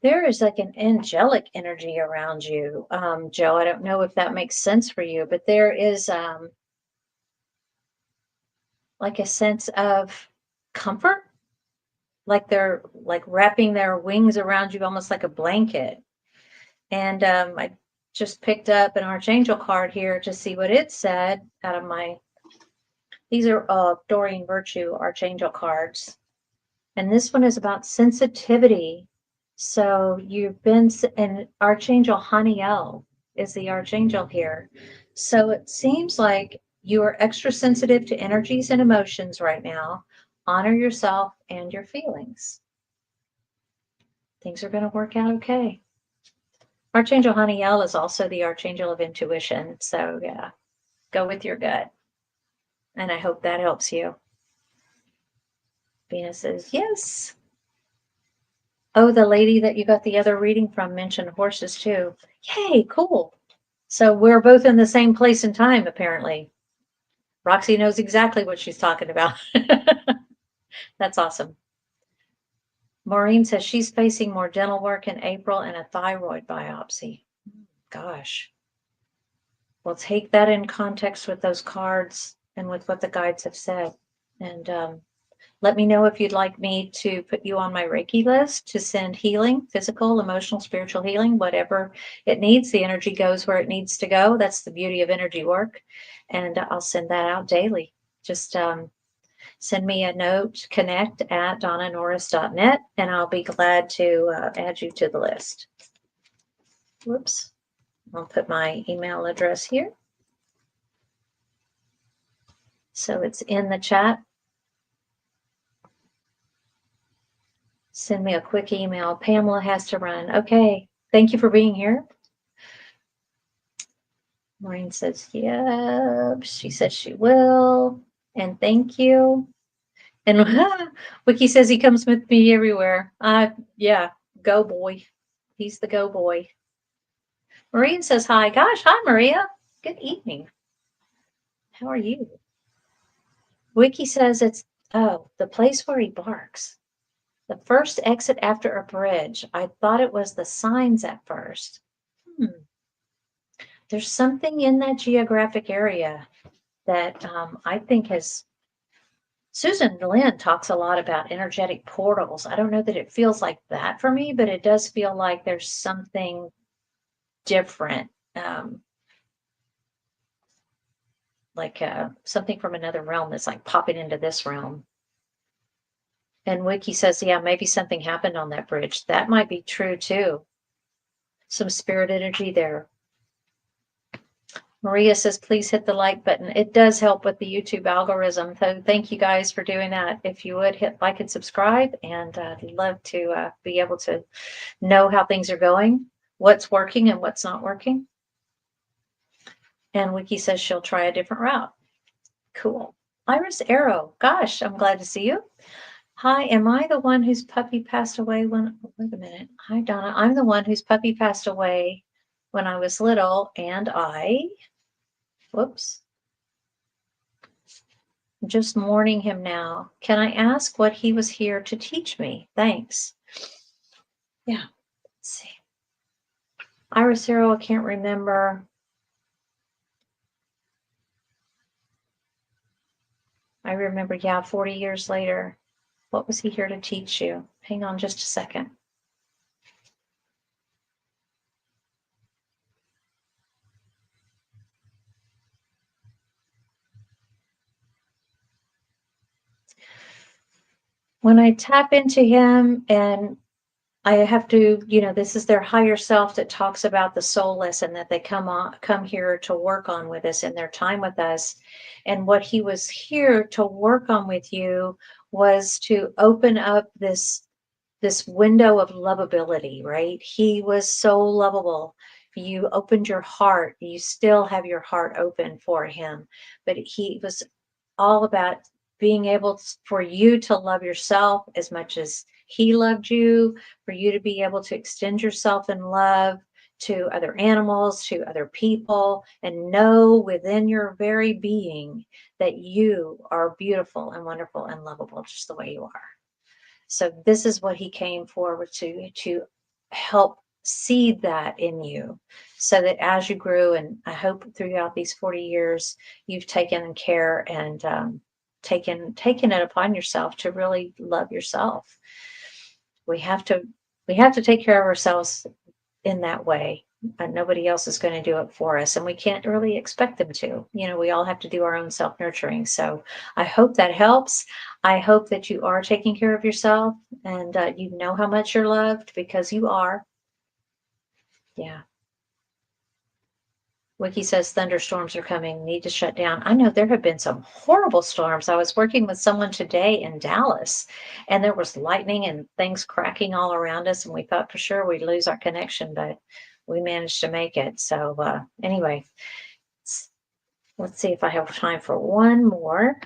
There is like an angelic energy around you, Joe. I don't know if that makes sense for you, but there is like a sense of comfort, like they're like wrapping their wings around you, almost like a blanket. And I just picked up an archangel card here to see what it said out of these are Doreen Virtue archangel cards. And this one is about sensitivity. So you've been, and Archangel Haniel is the archangel here. So it seems like you are extra sensitive to energies and emotions right now. Honor yourself and your feelings. Things are going to work out okay. Archangel Haniel is also the archangel of intuition. So yeah, go with your gut. And I hope that helps you. Venus says, yes. Oh, the lady that you got the other reading from mentioned horses too. Yay, cool. So we're both in the same place and time, apparently. Roxy knows exactly what she's talking about. That's awesome. Maureen says she's facing more dental work in April and a thyroid biopsy. Gosh. Well, take that in context with those cards and with what the guides have said. And let me know if you'd like me to put you on my Reiki list to send healing, physical, emotional, spiritual healing, whatever it needs. The energy goes where it needs to go. That's the beauty of energy work. And I'll send that out daily. Just send me a note, connect at donnanorris.net, and I'll be glad to add you to the list. Whoops. I'll put my email address here. So it's in the chat. Send me a quick email. Pamela has to run. Okay. Thank you for being here. Maureen says, yeah. She says she will. And thank you. And Wiki says he comes with me everywhere. Yeah, go boy. He's the go boy. Maureen says hi. Gosh, hi, Maria. Good evening. How are you? Wiki says it's, the place where he barks. The first exit after a bridge. I thought it was the signs at first. There's something in that geographic area that I think has. Susan Lynn talks a lot about energetic portals. I don't know that it feels like that for me, but it does feel like there's something different, like something from another realm that's like popping into this realm. And Wiki says, yeah, maybe something happened on that bridge. That might be true too. Some spirit energy there. Maria says, please hit the like button. It does help with the YouTube algorithm. So thank you guys for doing that. If you would hit like and subscribe, and I'd love to be able to know how things are going, what's working and what's not working. And Wiki says she'll try a different route. Cool. Iris Arrow. Gosh, I'm glad to see you. Hi, am I the one whose puppy passed away when, wait a minute. Hi, Donna. I'm the one whose puppy passed away when I was little, and whoops. I'm just mourning him now. Can I ask what he was here to teach me? Thanks. Yeah, let's see. Iris Arrow, I can't remember. I remember, yeah, 40 years later. What was he here to teach you? Hang on just a second. When I tap into him, and I have to, this is their higher self that talks about the soul lesson that they come here to work on with us in their time with us. And what he was here to work on with you was to open up this window of lovability, right? He was so lovable. You opened your heart. You still have your heart open for him, but he was all about being able for you to love yourself as much as he loved you, for you to be able to extend yourself in love to other animals, to other people, and know within your very being that you are beautiful and wonderful and lovable just the way you are. So this is what he came forward to help seed that in you, so that as you grew, and I hope throughout these 40 years, you've taken care and taken it upon yourself to really love yourself. We have to take care of ourselves in that way. Nobody else is going to do it for us, and we can't really expect them to. We all have to do our own self-nurturing. So I hope that helps. I hope that you are taking care of yourself, and you know how much you're loved, because you are. Yeah. Wiki says thunderstorms are coming, need to shut down. I know there have been some horrible storms. I was working with someone today in Dallas, and there was lightning and things cracking all around us, and we thought for sure we'd lose our connection, but we managed to make it. So anyway, let's see if I have time for one more.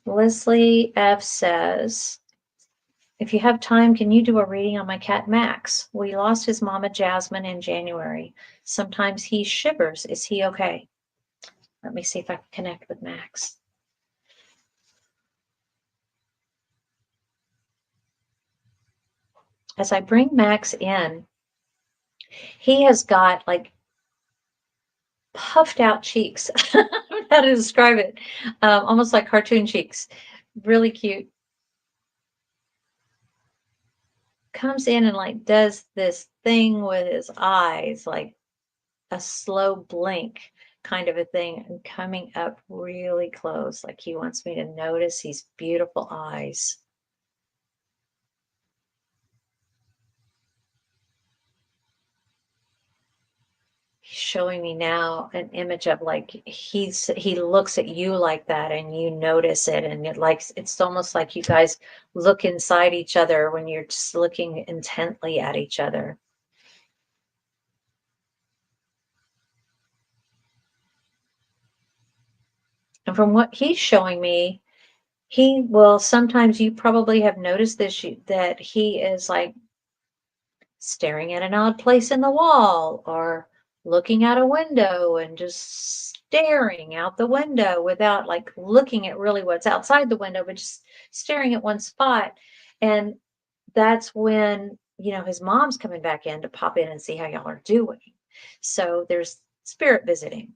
Leslie F. says, if you have time, can you do a reading on my cat Max? We lost his mama Jasmine in January. Sometimes he shivers. Is he okay? Let me see if I can connect with Max. As I bring Max in, he has got like puffed out cheeks. I don't know how to describe it. Almost like cartoon cheeks. Really cute. Comes in and like does this thing with his eyes, like a slow blink kind of a thing, and coming up really close, like he wants me to notice his beautiful eyes. He's showing me now an image of like he looks at you like that, and you notice it, and it's almost like you guys look inside each other when you're just looking intently at each other. And from what he's showing me, he will sometimes, you probably have noticed this, that he is like staring at an odd place in the wall, or looking out a window and just staring out the window without like looking at really what's outside the window, but just staring at one spot. And that's when, his mom's coming back in to pop in and see how y'all are doing. So there's spirit visiting.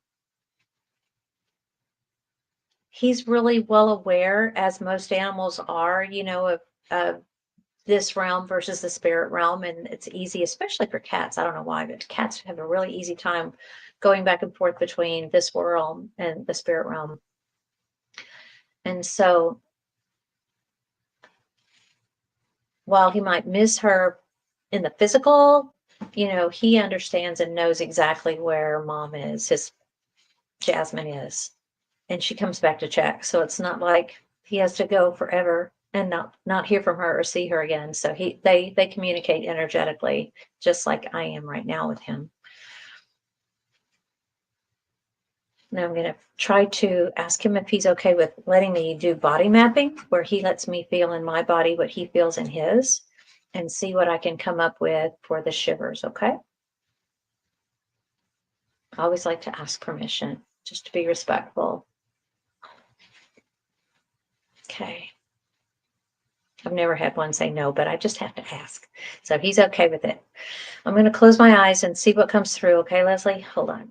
He's really well aware, as most animals are, of this realm versus the spirit realm. And it's easy, especially for cats. I don't know why, but cats have a really easy time going back and forth between this world and the spirit realm. And so while he might miss her in the physical, he understands and knows exactly where mom is, his Jasmine is. And she comes back to check. So it's not like he has to go forever and not hear from her or see her again. So they communicate energetically, just like I am right now with him. Now I'm going to try to ask him if he's okay with letting me do body mapping, where he lets me feel in my body what he feels in his, and see what I can come up with for the shivers. Okay. I always like to ask permission, just to be respectful. Okay. I've never had one say no, but I just have to ask. So he's okay with it. I'm going to close my eyes and see what comes through. Okay, Leslie? Hold on.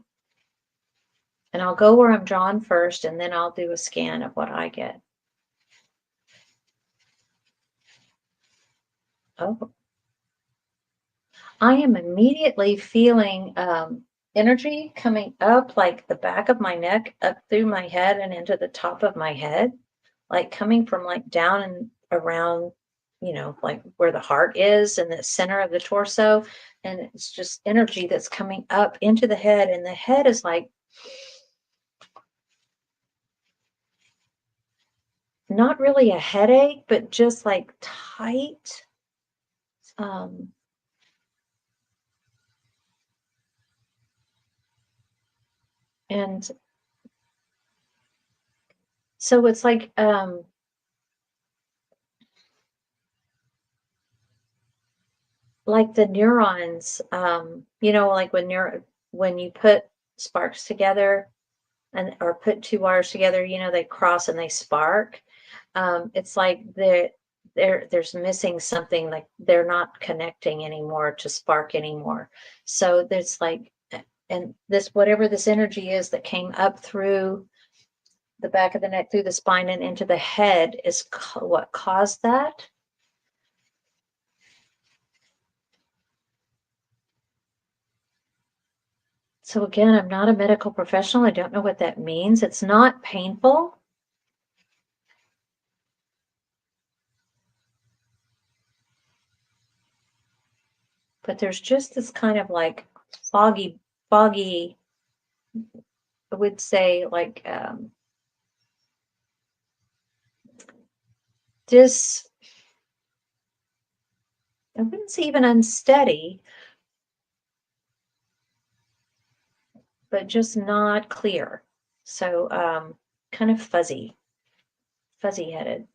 And I'll go where I'm drawn first, and then I'll do a scan of what I get. Oh. I am immediately feeling energy coming up, like the back of my neck, up through my head and into the top of my head, like coming from like down and around, like where the heart is and the center of the torso. And it's just energy that's coming up into the head. And the head is like, not really a headache, but just like tight. And so it's like, the neurons, like when you put sparks together or put two wires together, they cross and they spark. It's like there's missing something, like they're not connecting anymore to spark anymore. So there's like, and this, whatever this energy is that came up through the back of the neck, through the spine and into the head, is what caused that. So again, I'm not a medical professional. I don't know what that means. It's not painful. But there's just this kind of like foggy, I would say like just, I wouldn't say even unsteady, but just not clear. So kind of fuzzy headed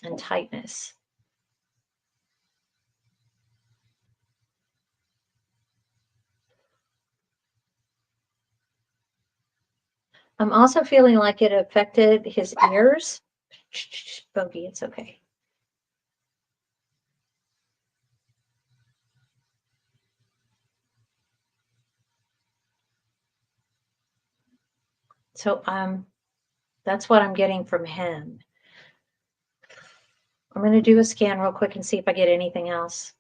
and tightness. I'm also feeling like it affected his ears. Bogey, it's okay. So that's what I'm getting from him. I'm going to do a scan real quick and see if I get anything else.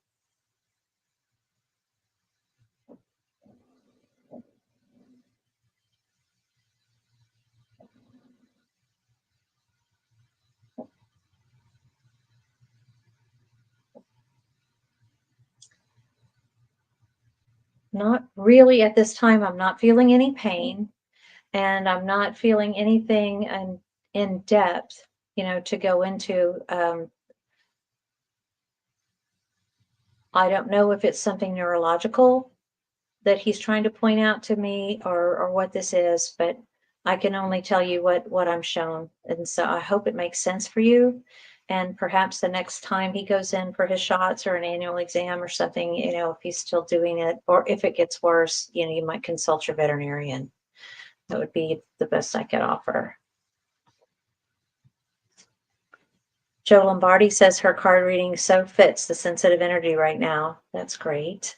Not really at this time. I'm not feeling any pain, and I'm not feeling anything in depth, to go into. I don't know if it's something neurological that he's trying to point out to me, or what this is, but I can only tell you what I'm shown. And so I hope it makes sense for you. And perhaps the next time he goes in for his shots or an annual exam or something, if he's still doing it, or if it gets worse, you might consult your veterinarian. That would be the best I could offer. Joe Lombardi says her card reading so fits the sensitive energy right now. That's great.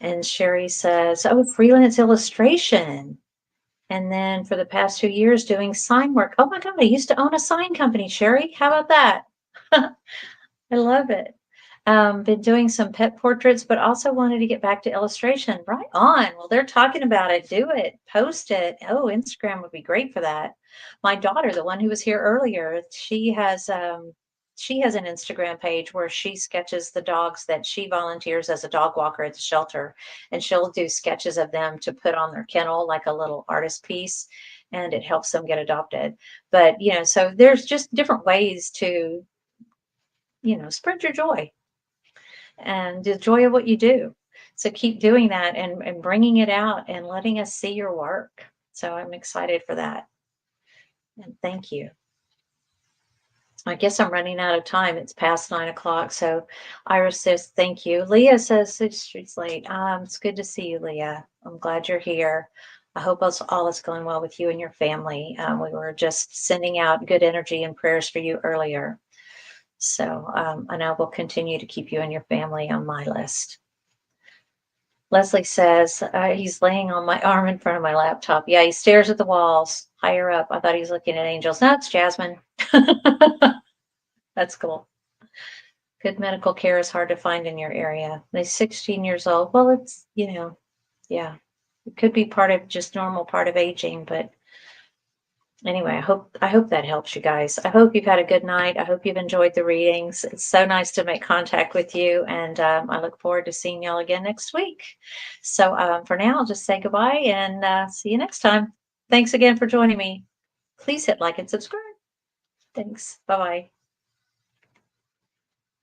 And Sherry says, oh, freelance illustration. And then for the past 2 years doing sign work. Oh my God, I used to own a sign company, Sherry. How about that? I love it. Been doing some pet portraits, but also wanted to get back to illustration. Right on. Well, they're talking about it. Do it. Post it. Oh, Instagram would be great for that. My daughter, the one who was here earlier, she has an Instagram page where she sketches the dogs that she volunteers as a dog walker at the shelter, and she'll do sketches of them to put on their kennel like a little artist piece, and it helps them get adopted. But so there's just different ways to spread your joy and the joy of what you do. So keep doing that and bringing it out and letting us see your work. So I'm excited for that. And thank you. I guess I'm running out of time. It's past 9 o'clock. So Iris says, thank you. Leah says she's late. It's good to see you, Leah. I'm glad you're here. I hope all is going well with you and your family. We were just sending out good energy and prayers for you earlier. So, and I will continue to keep you and your family on my list. Leslie says, he's laying on my arm in front of my laptop. Yeah, he stares at the walls higher up. I thought he was looking at angels. No, it's Jasmine. That's cool. Good medical care is hard to find in your area. He's 16 years old. Well, it's, yeah, it could be just normal part of aging, but anyway, I hope that helps you guys. I hope you've had a good night. I hope you've enjoyed the readings. It's so nice to make contact with you, and I look forward to seeing y'all again next week. So for now, I'll just say goodbye and see you next time. Thanks again for joining me. Please hit like and subscribe. Thanks. Bye-bye.